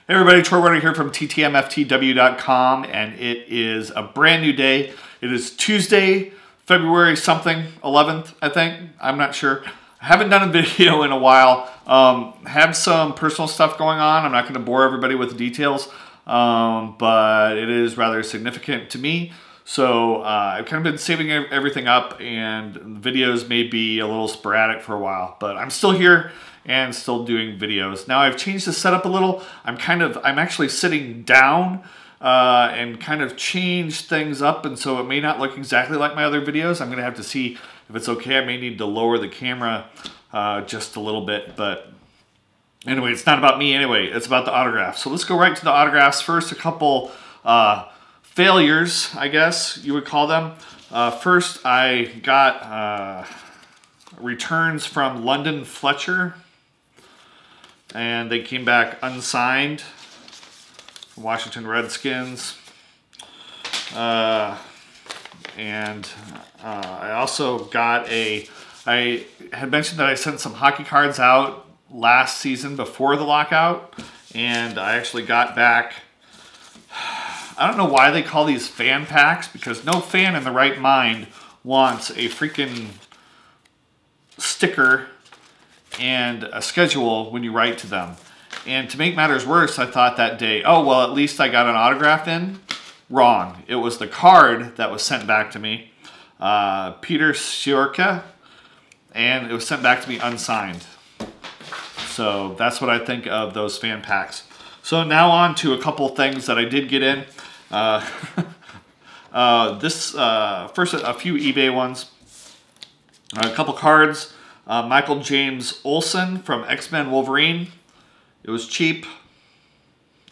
Hey everybody, Troy Runner here from TTMFTW.com, and it is a brand new day. It is Tuesday, February something, 11th, I think. I'm not sure. I haven't done a video in a while. Have some personal stuff going on. I'm not going to bore everybody with the details, but it is rather significant to me. So I've kind of been saving everything up, and videos may be a little sporadic for a while, but I'm still here and still doing videos. Now I've changed the setup a little. I'm actually sitting down and kind of changed things up, and so it may not look exactly like my other videos. I'm gonna have to see if it's okay. I may need to lower the camera just a little bit, but anyway, it's not about me anyway. It's about the autographs. So let's go right to the autographs. First, a couple failures, I guess you would call them. First, I got returns from London Fletcher, and they came back unsigned. Washington Redskins. And I also got I had mentioned that I sent some hockey cards out last season before the lockout, and I actually got back, I don't know why they call these fan packs, because no fan in the right mind wants a freaking sticker and a schedule when you write to them. And to make matters worse, I thought that day, oh, well, at least I got an autograph in. Wrong. It was the card that was sent back to me, Peter Sjorka, and it was sent back to me unsigned. So that's what I think of those fan packs. So now on to a couple things that I did get in. First, a few eBay ones. A couple cards. Michael James Olsen from X-Men Wolverine. It was cheap.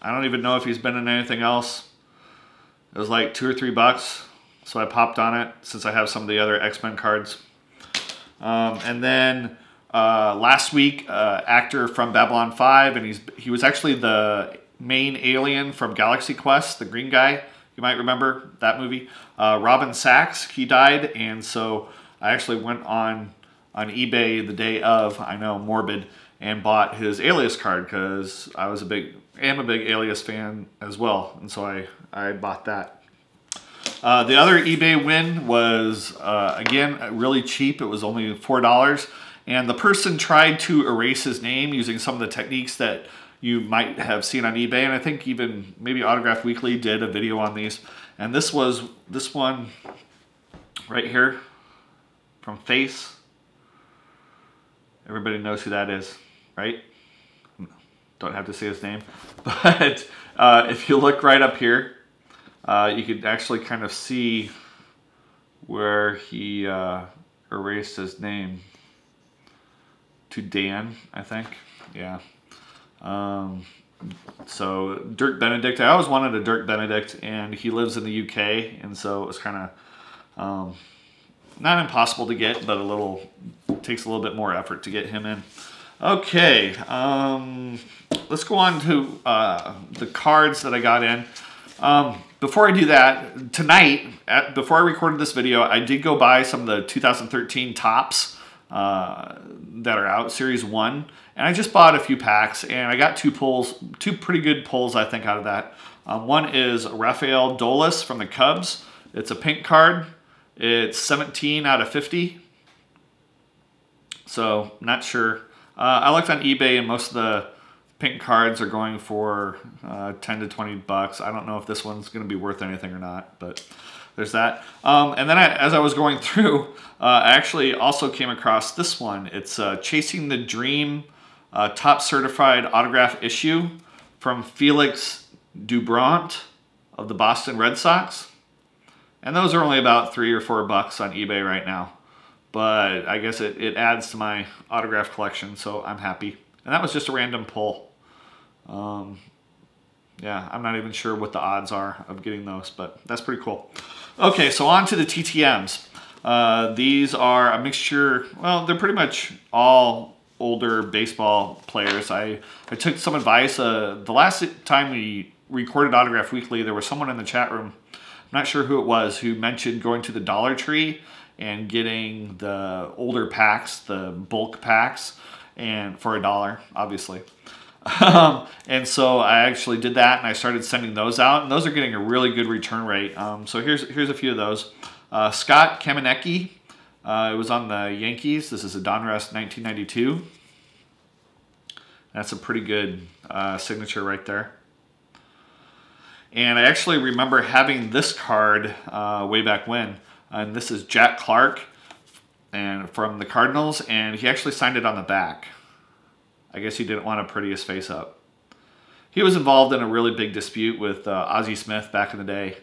I don't even know if he's been in anything else. It was like $2 or $3, so I popped on it since I have some of the other X-Men cards. And then last week, actor from Babylon 5, and he was actually the main alien from Galaxy Quest, the green guy. You might remember that movie. Robin Sachs, he died, and so I actually went on eBay the day of, I know, morbid, and bought his Alias card because I am a big Alias fan as well, and so I bought that. The other eBay win was, again, really cheap. It was only $4, and the person tried to erase his name using some of the techniques that you might have seen on eBay, and I think even maybe Autograph Weekly did a video on these. And this one right here from Face. Everybody knows who that is, right? Don't have to say his name. But if you look right up here, you could actually kind of see where he erased his name to Dan, I think. Yeah. So Dirk Benedict, I always wanted a Dirk Benedict, and he lives in the UK, and so it was kind of not impossible to get, but takes a little bit more effort to get him in. Okay, let's go on to the cards that I got in. Before I do that, tonight, before I recorded this video, I did go buy some of the 2013 Topps that are out, Series 1, and I just bought a few packs, and I got two pretty good pulls, I think, out of that. One is Rafael Dolis from the Cubs. It's a pink card. It's 17 out of 50. So, not sure. I looked on eBay, and most of the pink cards are going for 10 to 20 bucks. I don't know if this one's going to be worth anything or not, but there's that. And then as I was going through, I actually also came across this one. It's Chasing the Dream Top Certified Autograph Issue from Felix Doubront of the Boston Red Sox. And those are only about $3 or $4 on eBay right now. But I guess it adds to my autograph collection, so I'm happy. And that was just a random pull. Yeah, I'm not even sure what the odds are of getting those, but that's pretty cool. Okay, so on to the TTMs. These are a mixture, well, they're pretty much all older baseball players. I took some advice. The last time we recorded Autograph Weekly, there was someone in the chat room, I'm not sure who it was, who mentioned going to the Dollar Tree and getting the older packs, the bulk packs, and for $1, obviously. And so I actually did that, and I started sending those out, and those are getting a really good return rate. So here's a few of those. Scott Kamieniecki, it was on the Yankees. This is a Donruss 1992. That's a pretty good signature right there. And I actually remember having this card way back when. And this is Jack Clark and from the Cardinals, and he actually signed it on the back. I guess he didn't want to pretty his face up. He was involved in a really big dispute with Ozzie Smith back in the day.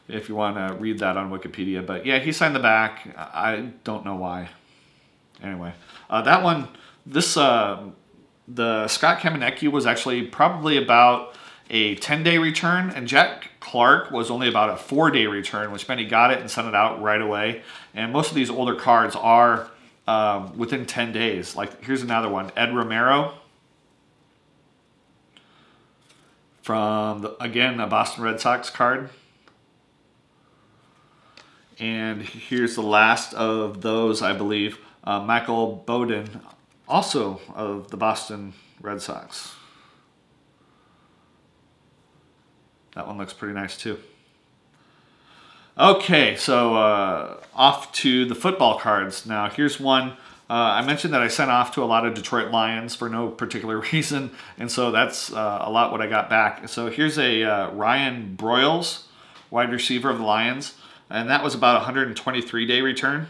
If you want to read that on Wikipedia. But yeah, he signed the back. I don't know why. Anyway, that one, this, the Scott Kamieniecki was actually probably about a 10-day return, and Jack Clark was only about a 4-day return, which meant he got it and sent it out right away. And most of these older cards are within 10 days. Like, here's another one, Ed Romero. From, again, a Boston Red Sox card. And here's the last of those, I believe. Michael Bowden, also of the Boston Red Sox. That one looks pretty nice too. Okay, so off to the football cards. Now here's one. I mentioned that I sent off to a lot of Detroit Lions for no particular reason, and so that's a lot what I got back. So here's a Ryan Broyles, wide receiver of the Lions, and that was about a 123-day return.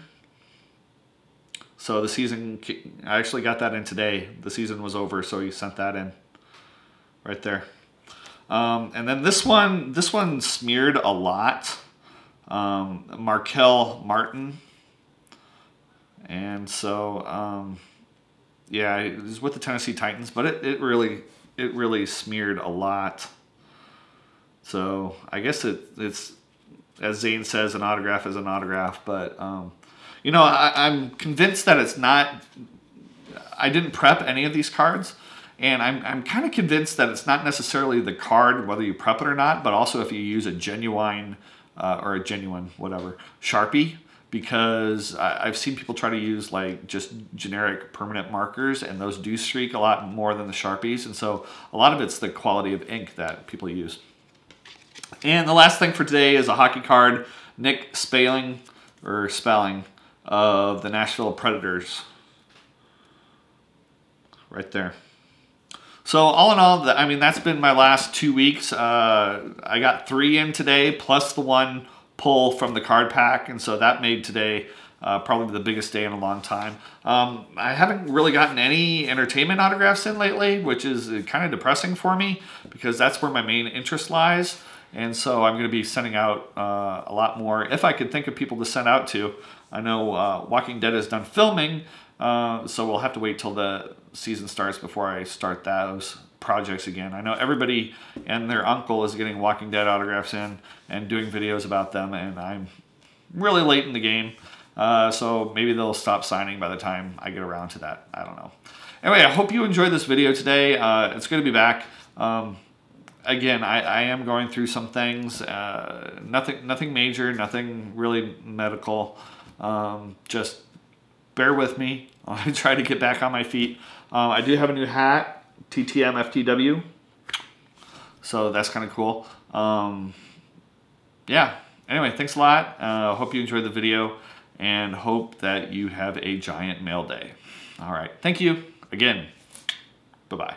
So the season, I actually got that in today. The season was over, so he sent that in right there. And then this one smeared a lot. Markelle Martin. And so, yeah, it was with the Tennessee Titans, but it really smeared a lot. So I guess it's, as Zane says, an autograph is an autograph, but, you know, I'm convinced that it's not, I didn't prep any of these cards. And I'm kind of convinced that it's not necessarily the card, whether you prep it or not, but also if you use a genuine or a genuine, whatever, Sharpie, because I've seen people try to use like just generic permanent markers, and those do streak a lot more than the Sharpies. And so a lot of it's the quality of ink that people use. And the last thing for today is a hockey card, Nick Spelling of the Nashville Predators. Right there. So all in all, I mean, that's been my last 2 weeks. I got 3 in today, plus the one pull from the card pack, and so that made today probably the biggest day in a long time. I haven't really gotten any entertainment autographs in lately, which is kind of depressing for me, because that's where my main interest lies. And so I'm going to be sending out a lot more, if I could think of people to send out to. I know Walking Dead is done filming, so we'll have to wait till the season starts before I start those projects again. I know everybody and their uncle is getting Walking Dead autographs in and doing videos about them, and I'm really late in the game, so maybe they'll stop signing by the time I get around to that. I don't know. Anyway, I hope you enjoyed this video today. It's good to be back. Again, I am going through some things, nothing major, nothing really medical. Just bear with me. I'll try to get back on my feet. I do have a new hat, TTM FTW, so that's kind of cool. Yeah, anyway, thanks a lot. Hope you enjoyed the video, and hope that you have a giant mail day. All right, thank you again. Bye-bye.